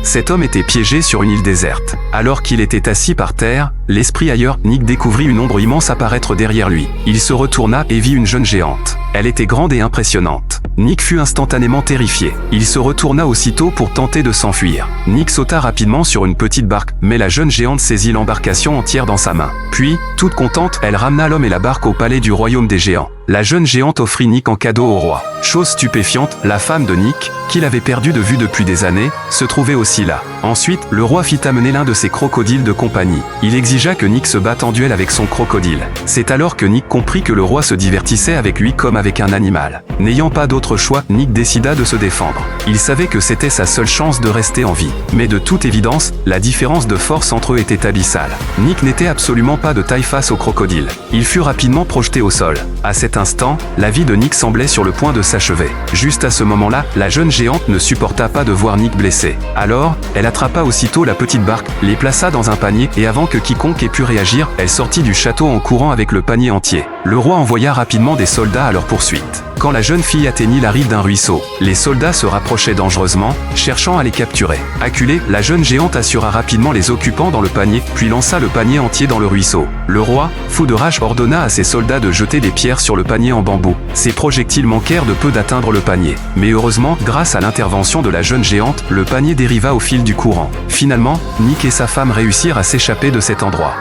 Cet homme était piégé sur une île déserte. Alors qu'il était assis par terre, l'esprit ailleurs, Nick découvrit une ombre immense apparaître derrière lui. Il se retourna et vit une jeune géante. Elle était grande et impressionnante. Nick fut instantanément terrifié. Il se retourna aussitôt pour tenter de s'enfuir. Nick sauta rapidement sur une petite barque, mais la jeune géante saisit l'embarcation entière dans sa main. Puis, toute contente, elle ramena l'homme et la barque au palais du royaume des géants. La jeune géante offrit Nick en cadeau au roi. Chose stupéfiante, la femme de Nick, qu'il avait perdu de vue depuis des années, se trouvait aussi là. Ensuite, le roi fit amener l'un de ses crocodiles de compagnie. Il exigea que Nick se batte en duel avec son crocodile. C'est alors que Nick comprit que le roi se divertissait avec lui comme avec un animal. N'ayant pas d'autre choix, Nick décida de se défendre. Il savait que c'était sa seule chance de rester en vie. Mais de toute évidence, la différence de force entre eux était abyssale. Nick n'était absolument pas de taille face au crocodile. Il fut rapidement projeté au sol. À cet instant, la vie de Nick semblait sur le point de s'achever. Juste à ce moment-là, la jeune géante ne supporta pas de voir Nick blessé. Alors, elle attrapa aussitôt la petite barque, les plaça dans un panier et avant que quiconque ait pu réagir, elle sortit du château en courant avec le panier entier. Le roi envoya rapidement des soldats à leur poursuite. Quand la jeune fille atteignit la rive d'un ruisseau, les soldats se rapprochaient dangereusement, cherchant à les capturer. Acculée, la jeune géante assura rapidement les occupants dans le panier, puis lança le panier entier dans le ruisseau. Le roi, fou de rage, ordonna à ses soldats de jeter des pierres sur le panier en bambou. Ces projectiles manquèrent de peu d'atteindre le panier. Mais heureusement, grâce à l'intervention de la jeune géante, le panier dériva au fil du courant. Finalement, Nick et sa femme réussirent à s'échapper de cet endroit.